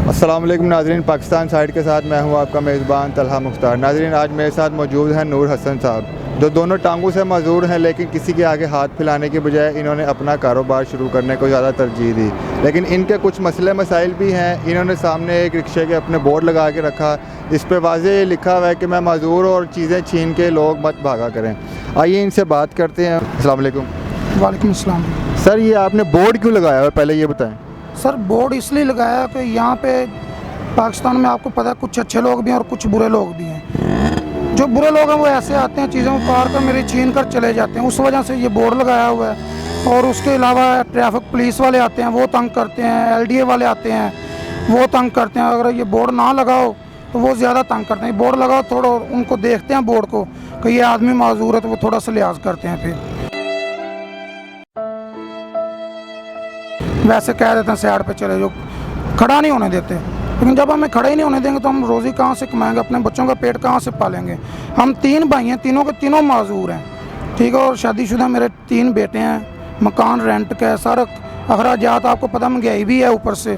अस्सलाम वालेकुम नाज़रीन, पाकिस्तान साइड के साथ मैं हूं आपका मेज़बान तलहा मुख्तार। नाज़रीन, आज मेरे साथ मौजूद हैं नूर हसन साहब, जो दोनों टांगों से मजदूर हैं, लेकिन किसी के आगे हाथ फैलाने के बजाय इन्होंने अपना कारोबार शुरू करने को ज़्यादा तरजीह दी। लेकिन इनके कुछ मसले मसाइल भी हैं। इन्होंने सामने एक रिक्शे के अपने बोर्ड लगा के रखा, इस पर वाज़ेह लिखा हुआ है कि मैं मजदूर और चीज़ें छीन के लोग मत भागा करें। आइए इनसे बात करते हैं। अस्सलाम वालेकुम। वालेकुम अस्सलाम। सर, ये आपने बोर्ड क्यों लगाया हुआ, पहले ये बताएँ। सर, बोर्ड इसलिए लगाया कि यहाँ पे पाकिस्तान में आपको पता है कुछ अच्छे लोग भी हैं और कुछ बुरे लोग भी हैं। जो बुरे लोग हैं वो ऐसे आते हैं, चीज़ों को पार कर मेरी छीन कर चले जाते हैं, उस वजह से ये बोर्ड लगाया हुआ है। और उसके अलावा ट्रैफिक पुलिस वाले आते हैं, वो तंग करते हैं, LDA वाले आते हैं, वो तंग करते हैं। अगर ये बोर्ड ना लगाओ तो वो ज़्यादा तंग करते हैं। बोर्ड लगाओ, थोड़ा उनको देखते हैं बोर्ड को कि ये आदमी माजूर है, तो वो थोड़ा सा लिहाज करते हैं। फिर वैसे कह देते हैं साइड पे चले जाओ, खड़ा नहीं होने देते। लेकिन जब हमें खड़े ही नहीं होने देंगे तो हम रोज़ी कहाँ से कमाएंगे, अपने बच्चों का पेट कहाँ से पालेंगे। हम 3 भाई हैं, तीनों के तीनों माजूर हैं, ठीक है। और शादीशुदा मेरे 3 बेटे हैं, मकान रेंट का है, सारा अखराजात आपको पता महंगाई भी है ऊपर से।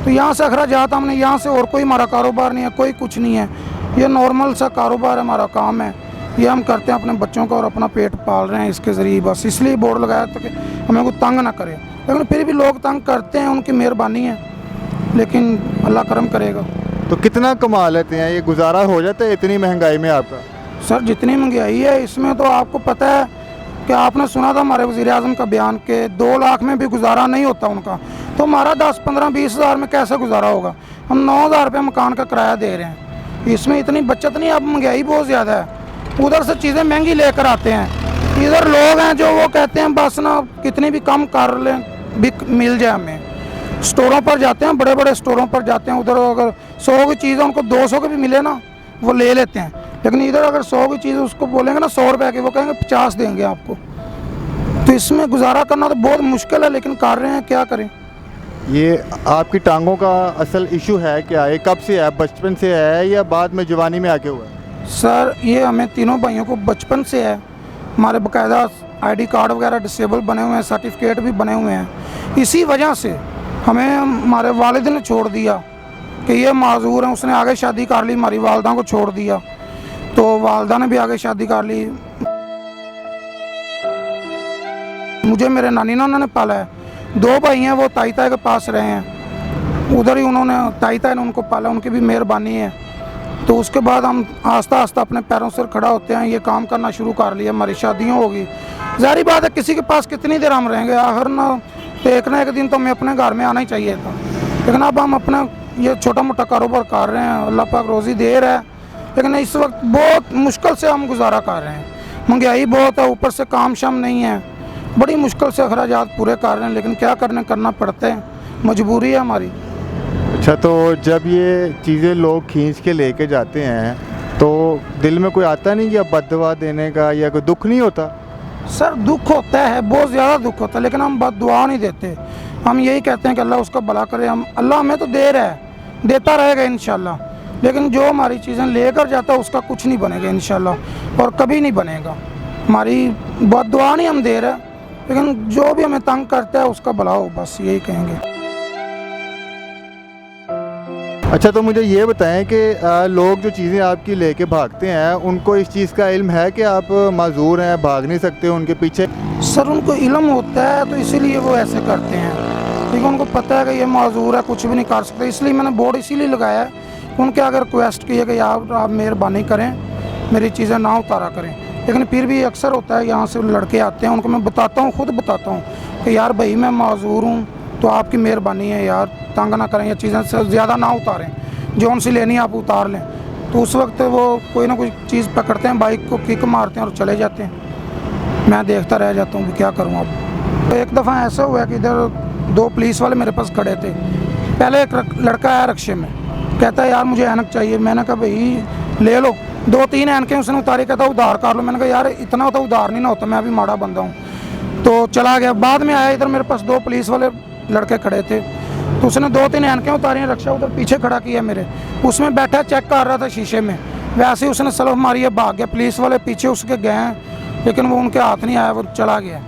तो यहाँ से अखराजात हमने यहाँ से, और कोई हमारा कारोबार नहीं है, कोई कुछ नहीं है। ये नॉर्मल सा कारोबार है, हमारा काम है, ये हम करते हैं अपने बच्चों का और अपना पेट पाल रहे हैं इसके ज़रिए। बस इसलिए बोर्ड लगाया ताकि हमें कोई तंग ना करे। लेकिन फिर भी लोग तंग करते हैं, उनकी मेहरबानी है, लेकिन अल्लाह करम करेगा। तो कितना कमा लेते हैं, ये गुजारा हो जाता है इतनी महंगाई में आपका? सर, जितनी महंगाई है इसमें तो आपको पता है कि आपने सुना था हमारे वज़ीर-ए-आज़म का बयान के 2 लाख में भी गुजारा नहीं होता उनका। तो हमारा 10, 15, 20 हज़ार में कैसे गुजारा होगा? हम 9,000 रुपये मकान का किराया दे रहे हैं, इसमें इतनी बचत नहीं। अब महंगाई बहुत ज़्यादा है, उधर से चीज़ें महंगी लेकर आते हैं। इधर लोग हैं जो वो कहते हैं बस ना कितनी भी कम कर लें, भी मिल जाए हमें। स्टोरों पर जाते हैं, बड़े बड़े स्टोरों पर जाते हैं, उधर अगर 100 की चीज़ है उनको 200 की भी मिले ना वो ले लेते हैं। लेकिन इधर अगर 100 की चीज़ उसको बोलेंगे ना 100 रुपये की, वो कहेंगे 50 देंगे आपको। तो इसमें गुजारा करना तो बहुत मुश्किल है, लेकिन कर रहे हैं, क्या करें। ये आपकी टांगों का असल इशू है क्या? ये कब से है, बचपन से है या बाद में जवानी में आके हुआ है? सर, ये हमें तीनों भाइयों को बचपन से है। हमारे बाकायदा ID कार्ड वगैरह डिसेबल बने हुए हैं, सर्टिफिकेट भी बने हुए हैं। इसी वजह से हमें हमारे वालिद ने छोड़ दिया कि ये माजूर हैं। उसने आगे शादी कर ली, हमारी वालदा को छोड़ दिया, तो वालदा ने भी आगे शादी कर ली। मुझे मेरे नानी ने उन्होंने पाला है। 2 भाई हैं, वो ताई के पास रहे हैं, उधर ही उन्होंने ताई ने उनको पाला, उनकी भी मेहरबानी है। तो उसके बाद हम आस्ता आस्ता अपने पैरों से खड़ा होते हैं, ये काम करना शुरू कर लिया। हमारी शादियाँ होगी, ज़ाहिर बात है किसी के पास कितनी देर हम रहेंगे, आखिर ना एक दिन तो हमें अपने घर में आना ही चाहिए था। लेकिन अब हम अपना ये छोटा मोटा कारोबार कर रहे हैं, अल्लाह पाक रोज़ी दे रहा है। लेकिन इस वक्त बहुत मुश्किल से हम गुजारा कर रहे हैं, महंगाई बहुत है, ऊपर से काम शाम नहीं है, बड़ी मुश्किल से अखराजात पूरे कर रहे हैं। लेकिन क्या करना पड़ता है, मजबूरी है हमारी। अच्छा, तो जब ये चीज़ें लोग खींच के लेके जाते हैं तो दिल में कोई आता नहीं कि अब बद्दुआ देने का, या कोई दुख नहीं होता? सर, दुख होता है, बहुत ज़्यादा दुख होता है, लेकिन हम बद्दुआ नहीं देते। हम यही कहते हैं कि अल्लाह उसका भला करे। अल्लाह हमें तो दे रहा है, देता रहेगा इंशाल्लाह। लेकिन जो हमारी चीज़ें लेकर जाता है उसका कुछ नहीं बनेगा इंशाल्लाह, और कभी नहीं बनेगा। हमारी बद्दुआ नहीं हम दे रहे, लेकिन जो भी हमें तंग करता है उसका भला हो, बस यही कहेंगे। अच्छा, तो मुझे ये बताएं कि लोग जो चीज़ें आपकी लेके भागते हैं, उनको इस चीज़ का इल्म है कि आप माजूर हैं, भाग नहीं सकते उनके पीछे? सर, उनको इल्म होता है तो इसीलिए वो ऐसे करते हैं, क्योंकि उनको पता है कि ये माजूर है, कुछ भी नहीं कर सकते। इसलिए मैंने बोर्ड इसीलिए लगाया है, उनके अगर रिक्वेस्ट की है कि यार आप मेहरबानी करें, मेरी चीज़ें ना उतारा करें। लेकिन फिर भी अक्सर होता है, यहाँ से लड़के आते हैं, उनको मैं बताता हूँ, खुद बताता हूँ कि यार भाई मैं माजूर हूँ, तो आपकी मेहरबानी है यार, तंग ना करें, ये चीज़ें से ज़्यादा ना उतारें, जो उनसे लेनी है आप उतार लें। तो उस वक्त वो कोई ना कोई चीज़ पकड़ते हैं, बाइक को किक मारते हैं और चले जाते हैं। मैं देखता रह जाता हूँ कि क्या करूँ अब। तो एक दफ़ा ऐसा हुआ कि इधर 2 पुलिस वाले मेरे पास खड़े थे। पहले एक लड़का आया रिक्शे में, कहता है यार मुझे ऐनक चाहिए। मैंने कहा भाई ले लो। 2-3 ऐनकें उसने उतारी, कहता उधार कर लो। मैंने कहा यार इतना तो उधार नहीं ना होता, मैं अभी माड़ा बंदा हूँ। तो चला गया। बाद में आया इधर मेरे पास 2 पुलिस वाले लड़के खड़े थे, तो उसने 2-3 ऐनकें उतारी हैं, रक्षा उधर पीछे खड़ा किया मेरे, उसमें बैठा चेक कर रहा था शीशे में। वैसे ही उसने सलफ मारी है, भाग गया। पुलिस वाले पीछे उसके गए हैं, लेकिन वो उनके हाथ नहीं आया, वो चला गया।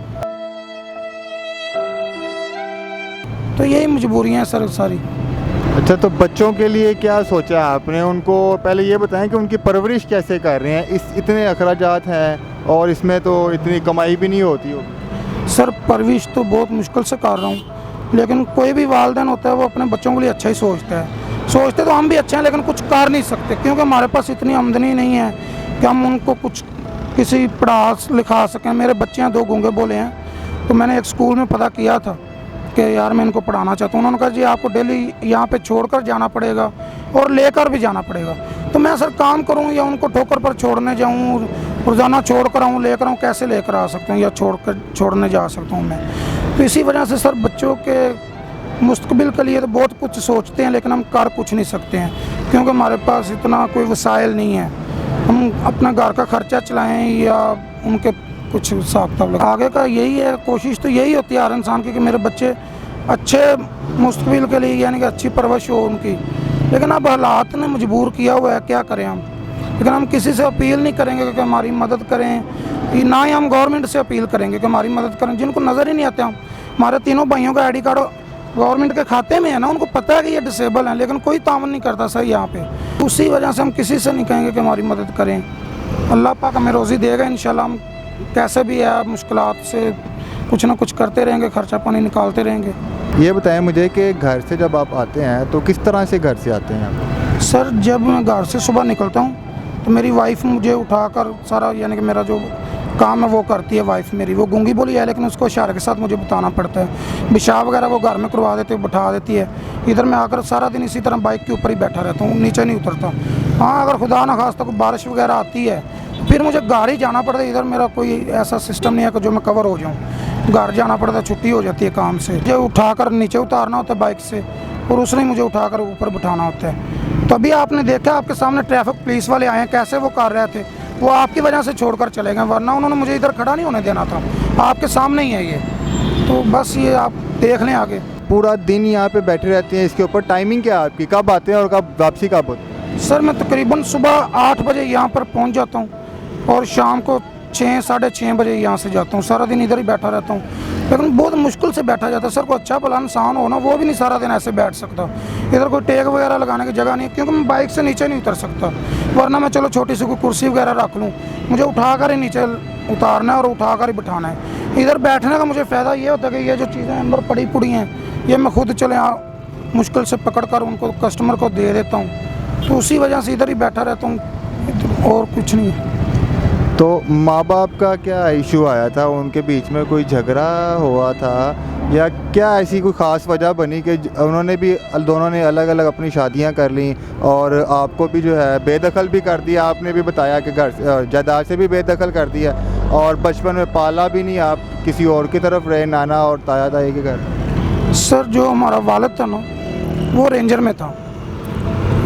तो यही मजबूरियाँ हैं सर सारी। अच्छा, तो बच्चों के लिए क्या सोचा आपने? उनको पहले ये बताएं कि उनकी परवरिश कैसे कर रहे हैं, इस इतने अखराजात हैं और इसमें तो इतनी कमाई भी नहीं होती होगी। सर परवरिश तो बहुत मुश्किल से कर रहा हूँ, लेकिन कोई भी वालिदैन होता है वो अपने बच्चों के लिए अच्छा ही सोचता है। सोचते तो हम भी अच्छे हैं, लेकिन कुछ कर नहीं सकते क्योंकि हमारे पास इतनी आमदनी नहीं है कि हम उनको कुछ किसी पढ़ा लिखा सकें। मेरे बच्चे हैं 2 गूंगे बोले हैं, तो मैंने एक स्कूल में पता किया था कि यार मैं इनको पढ़ाना चाहता हूँ। उन्होंने कहा जी आपको डेली यहाँ पे छोड़कर जाना पड़ेगा और लेकर भी जाना पड़ेगा। तो मैं सर काम करूँ या उनको ठोकर पर छोड़ने जाऊँ, रोज़ाना छोड़ कर आऊँ लेकर आऊँ, कैसे लेकर आ सकता हूँ या छोड़ने जा सकता हूँ मैं। तो इसी वजह से सर बच्चों के मुस्तकबिल के लिए तो बहुत कुछ सोचते हैं, लेकिन हम कर कुछ नहीं सकते हैं क्योंकि हमारे पास इतना कोई वसाइल नहीं है हम अपना घर का खर्चा चलाएँ या उनके कुछ हिसाब किताब। आगे का यही है, कोशिश तो यही होती है हर इंसान की कि मेरे बच्चे अच्छे मुस्तकबिल के लिए यानी कि अच्छी परवरिश हो उनकी। लेकिन अब हालात ने मजबूर किया हुआ है, क्या करें हम। लेकिन हम किसी से अपील नहीं करेंगे कि हमारी मदद करें, ना ही हम गवर्नमेंट से अपील करेंगे कि हमारी मदद करें, जिनको नज़र ही नहीं आता। हमारे तीनों भाइयों का ID कार्ड गवर्नमेंट के खाते में है ना, उनको पता है कि ये डिसेबल हैं, लेकिन कोई तावन नहीं करता सर यहाँ पे। उसी वजह से हम किसी से नहीं कहेंगे कि हमारी मदद करें। अल्लाह पाक हमें रोज़ी देगा इंशाल्लाह। हम कैसे भी है मुश्किलात से कुछ ना कुछ करते रहेंगे, खर्चा पानी निकालते रहेंगे। ये बताएं मुझे कि घर से जब आप आते हैं तो किस तरह से घर से आते हैं आप? सर जब मैं घर से सुबह निकलता हूँ तो मेरी वाइफ मुझे उठाकर सारा यानी कि मेरा जो काम है वो करती है वाइफ मेरी। वो गूंगी बोली है लेकिन उसको इशारे के साथ मुझे बताना पड़ता है। पेशाब वगैरह वो घर में करवा देते, बिठा देती है। इधर मैं आकर सारा दिन इसी तरह बाइक के ऊपर ही बैठा रहता हूँ, नीचे नहीं उतरता। हाँ अगर खुदा न खास्ता कोई बारिश वगैरह आती है फिर मुझे घर ही जाना पड़ता है। इधर मेरा कोई ऐसा सिस्टम नहीं है कि जो मैं कवर हो जाऊँ। घर जाना पड़ता है, छुट्टी हो जाती है काम से। मुझे उठाकर नीचे उतारना होता है बाइक से और उसने मुझे उठाकर ऊपर बिठाना होता है। तो अभी आपने देखा आपके सामने ट्रैफिक पुलिस वाले आए हैं, कैसे वो कर रहे थे। वो आपकी वजह से छोड़कर चले गए, वरना उन्होंने मुझे इधर खड़ा नहीं होने देना था। आपके सामने ही है ये, तो बस ये आप देख लें आगे। पूरा दिन यहाँ पे बैठे रहते हैं, इसके ऊपर टाइमिंग क्या है आपकी? कब आते हैं और कब वापसी कब होती है? सर मैं तकरीबन सुबह 8 बजे यहाँ पर पहुँच जाता हूँ और शाम को 6 साढ़े 6 बजे यहाँ से जाता हूँ। सारा दिन इधर ही बैठा रहता हूँ, लेकिन बहुत मुश्किल से बैठा जाता है। सर कोई अच्छा भला इंसान हो ना, वो भी नहीं सारा दिन ऐसे बैठ सकता। इधर कोई टेक वगैरह लगाने की जगह नहीं है क्योंकि मैं बाइक से नीचे नहीं उतर सकता। वरना मैं चलो छोटी सी कोई कुर्सी वगैरह रख लूँ, मुझे उठाकर ही नीचे उतारना है और उठाकर ही बिठाना है। इधर बैठने का मुझे फ़ायदा ये होता है कि ये जो चीज़ें अंदर पड़ी पुड़ी हैं ये मैं खुद चले मुश्किल से पकड़ कर उनको कस्टमर को दे देता हूँ। तो उसी वजह से इधर ही बैठा रहता हूँ और कुछ नहीं है। तो माँ बाप का क्या इशू आया था? उनके बीच में कोई झगड़ा हुआ था या क्या ऐसी कोई ख़ास वजह बनी कि उन्होंने भी दोनों ने अलग अलग अपनी शादियां कर लीं और आपको भी जो है बेदखल भी कर दिया? आपने भी बताया कि घर जायदाद से भी बेदखल कर दिया और बचपन में पाला भी नहीं, आप किसी और की तरफ रहे, नाना और ताया ताई के घर। सर जो हमारा वालिद था ना वो रेंजर में था,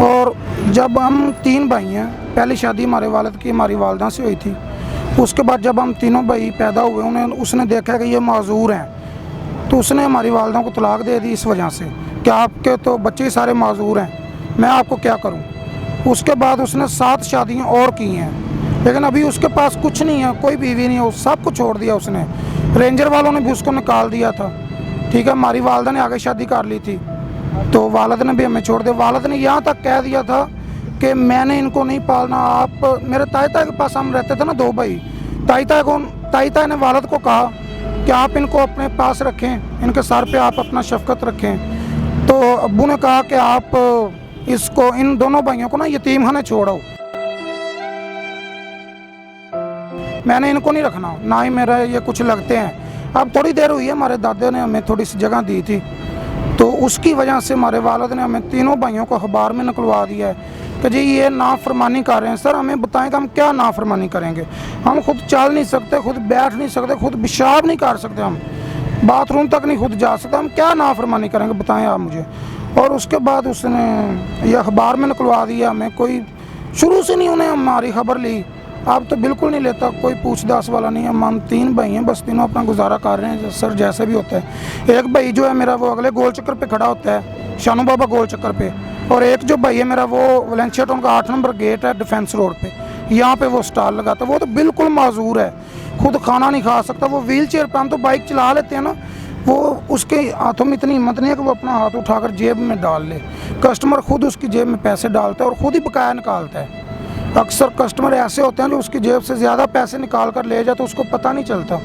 और जब हम 3 भाई हैं, पहली शादी हमारे वालिद की हमारी वालदा से हुई थी। उसके बाद जब हम तीनों भाई पैदा हुए उसने देखा कि ये माजूर हैं, तो उसने हमारी वालदा को तलाक दे दी इस वजह से कि आपके तो बच्चे ही सारे माजूर हैं, मैं आपको क्या करूं। उसके बाद उसने 7 शादियां और की हैं, लेकिन अभी उसके पास कुछ नहीं है, कोई बीवी नहीं है, सब कुछ छोड़ दिया उसने। रेंजर वालों ने भी उसको निकाल दिया था। ठीक है, हमारी वालदा ने आगे शादी कर ली थी तो वालिद ने भी हमें छोड़ दिया। वालिद ने यहाँ तक कह दिया था कि मैंने इनको नहीं पालना, आप मेरे ताई के पास हम रहते थे ना 2 भाई। ताई ने वालिद को कहा कि आप इनको अपने पास रखें, इनके सर पे आप अपना शफकत रखें। तो अब्बू ने कहा कि आप इसको इन दोनों भाइयों को ना यतीमखाने छोड़ो, मैंने इनको नहीं रखना, ना ही मेरा ये कुछ लगते हैं। अब थोड़ी देर हुई है, हमारे दादे ने हमें थोड़ी सी जगह दी थी, तो उसकी वजह से हमारे वालिद ने हमें तीनों भाइयों को अखबार में निकलवा दिया है कि जी ये नाफरमानी कर रहे हैं। सर हमें बताएं कि हम क्या नाफरमानी करेंगे? हम खुद चल नहीं सकते, खुद बैठ नहीं सकते, खुद पेशाब नहीं कर सकते, हम बाथरूम तक नहीं खुद जा सकते, हम क्या नाफरमानी करेंगे बताएं आप मुझे। और उसके बाद उसने ये अखबार में निकलवा दिया हमें। कोई शुरू से नहीं उन्हें हमारी खबर ली, अब तो बिल्कुल नहीं लेता, कोई पूछताछ वाला नहीं है। हम 3 भाई हैं, बस तीनों अपना गुजारा कर रहे हैं सर, जैसे भी होता है। एक भाई जो है मेरा वो अगले गोल चक्कर पे खड़ा होता है, शानू बाबा गोल चक्कर पे, और एक जो भाई है मेरा वो वलेंशिया टाउन का 8 नंबर गेट है डिफेंस रोड पे, यहाँ पे वो स्टॉल लगाता है। वो तो बिल्कुल माजूर है, खुद खाना नहीं खा सकता, वो व्हील चेयर पर। हम तो बाइक चला लेते हैं ना, वो उसके हाथों में इतनी हिम्मत नहीं है कि वो अपना हाथ उठाकर जेब में डाल ले। कस्टमर खुद उसकी जेब में पैसे डालता है और खुद ही बकाया निकालता है। अक्सर कस्टमर ऐसे होते हैं जो उसकी जेब से ज़्यादा पैसे निकाल कर ले जाए तो उसको पता नहीं चलता।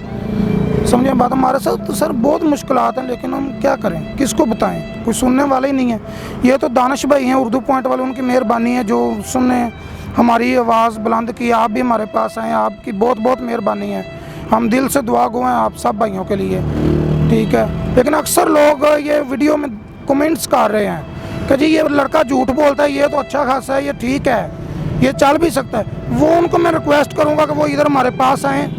समझे बात? हमारे साथ तो सर बहुत मुश्किलात हैं, लेकिन हम क्या करें, किसको बताएं, कोई सुनने वाला ही नहीं है। ये तो दानिश भाई हैं उर्दू पॉइंट वाले, उनकी मेहरबानी है जो सुनने हमारी आवाज़ बुलंद की। आप भी हमारे पास आए, आपकी बहुत बहुत मेहरबानी है। हम दिल से दुआ गो हैं आप सब भाइयों के लिए, ठीक है। लेकिन अक्सर लोग ये वीडियो में कमेंट्स कर रहे हैं कि जी ये लड़का झूठ बोलता है, ये तो अच्छा खासा है, ये ठीक है, ये चल भी सकता है। वो उनको मैं रिक्वेस्ट करूँगा कि वो इधर हमारे पास आएँ,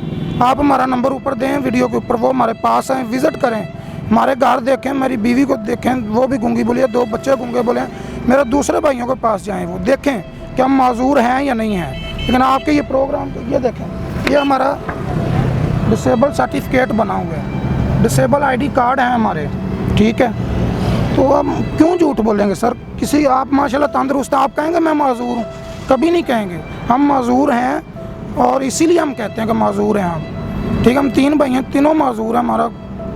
आप हमारा नंबर ऊपर दें वीडियो के ऊपर, वो हमारे पास आएँ, विज़िट करें, हमारे घर देखें, मेरी बीवी को देखें, वो भी गूंगी बोली है, 2 बच्चे गूंगे बोले हैं। मेरे दूसरे भाइयों के पास जाएं, वो देखें कि हम माजूर हैं या नहीं हैं। लेकिन आपके ये प्रोग्राम ये देखें, ये हमारा डिसेबल सर्टिफिकेट बना हुआ है, डिसेबल ID कार्ड है हमारे, ठीक है। तो हम क्यों झूठ बोलेंगे सर? किसी आप माशाल्लाह तंदुरुस्त हैं, आप कहेंगे मैं माजूर हूँ? कभी नहीं कहेंगे। हम माजूर हैं और इसीलिए हम कहते हैं कि माजूर हैं हम, ठीक है। हम 3 भाई हैं, तीनों माजूर हैं। हमारा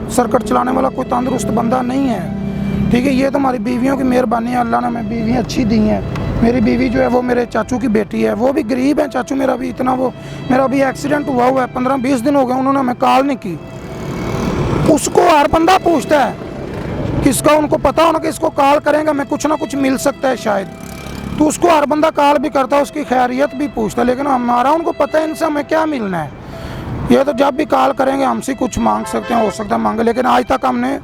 सर्किट चलाने वाला कोई तंदुरुस्त बंदा नहीं है, ठीक है। ये तो हमारी बीवियों की मेहरबानी है, अल्लाह ने हमें बीवियाँ अच्छी दी हैं। मेरी बीवी जो है वो मेरे चाचू की बेटी है, वो भी गरीब है। चाचू मेरा भी इतना, वो मेरा भी एक्सीडेंट हुआ है, 15-20 दिन हो गए, उन्होंने हमें कॉल नहीं की। उसको हर बंदा पूछता है, किसका उनको पता होना कि इसको कॉल करेंगे हमें कुछ ना कुछ मिल सकता है शायद, तो उसको हर बंदा कॉल भी करता है, उसकी खैरियत भी पूछता है। लेकिन हमारा उनको पता है इनसे हमें क्या मिलना है। ये तो जब भी कॉल करेंगे हमसे कुछ मांग सकते हैं, हो सकता है मांगे, लेकिन आज तक हमने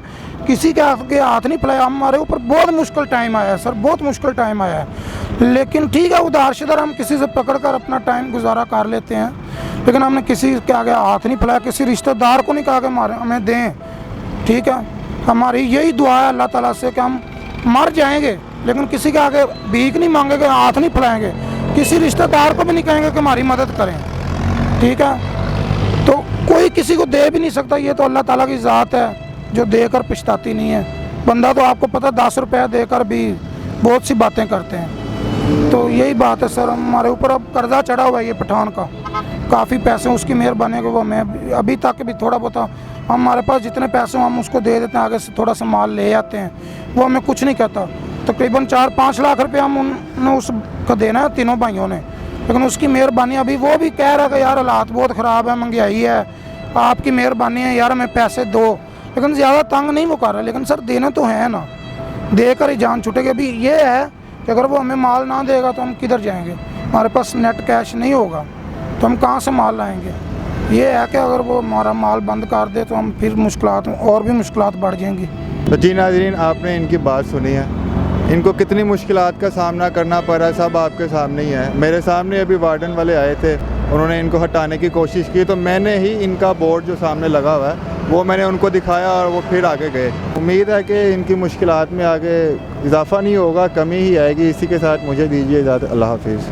किसी के हाथ नहीं फैलाया। हमारे ऊपर बहुत मुश्किल टाइम आया है सर, बहुत मुश्किल टाइम आया है। लेकिन ठीक है, उधार शिदार हम किसी से पकड़ कर अपना टाइम गुजारा कर लेते हैं, लेकिन हमने किसी के आगे हाथ नहीं फैलाया, किसी रिश्तेदार को नहीं कहा कि हमें दें, ठीक है। हमारी यही दुआ है अल्लाह ताला से कि हम मर जाएंगे लेकिन किसी के आगे भीख नहीं मांगेंगे, हाथ नहीं फैलाएंगे, किसी रिश्तेदार को भी नहीं कहेंगे कि हमारी मदद करें, ठीक है। तो कोई किसी को दे भी नहीं सकता, ये तो अल्लाह ताला की ज़ात है जो देकर पछताती नहीं है। बंदा तो आपको पता 10 रुपया देकर भी बहुत सी बातें करते हैं। तो यही बात है सर, हमारे ऊपर अब कर्जा चढ़ा हुआ है ये पठान का, काफ़ी पैसे, उसकी मेहरबानी को वो मैं अभी तक भी थोड़ा बहुत हमारे पास जितने पैसे हम उसको दे देते हैं, आगे से थोड़ा सा माल ले आते हैं, वो हमें कुछ नहीं कहता। तकरीबन 4-5 लाख रुपये हम उन्होंने उसको देना है तीनों भाइयों ने, लेकिन उसकी मेहरबानी, अभी वो भी कह रहा है कि यार हालात बहुत ख़राब है, महंगाई है, आपकी मेहरबानी है यार हमें पैसे दो, लेकिन ज़्यादा तंग नहीं वो कर रहा है। लेकिन सर देना तो है ना, देकर ही जान छूटेगी। अभी ये है कि अगर वो हमें माल ना देगा तो हम किधर जाएंगे, हमारे पास नेट कैश नहीं होगा तो हम कहाँ से माल लाएंगे। ये है कि अगर वो हमारा माल बंद कर दे तो हम फिर मुश्किलात और भी मुश्किलात बढ़ जाएंगी। तो जी नाज़रीन, आपने इनकी बात सुनी है, इनको कितनी मुश्किलात का सामना करना पड़ रहा है, सब आपके सामने ही है। मेरे सामने अभी वार्डन वाले आए थे, उन्होंने इनको हटाने की कोशिश की, तो मैंने ही इनका बोर्ड जो सामने लगा हुआ है वो मैंने उनको दिखाया और वो फिर आगे गए। उम्मीद है कि इनकी मुश्किलात में आगे इजाफ़ा नहीं होगा, कमी ही आएगी। इसी के साथ मुझे दीजिए इजाज़त। अल्लाह हाफिज़।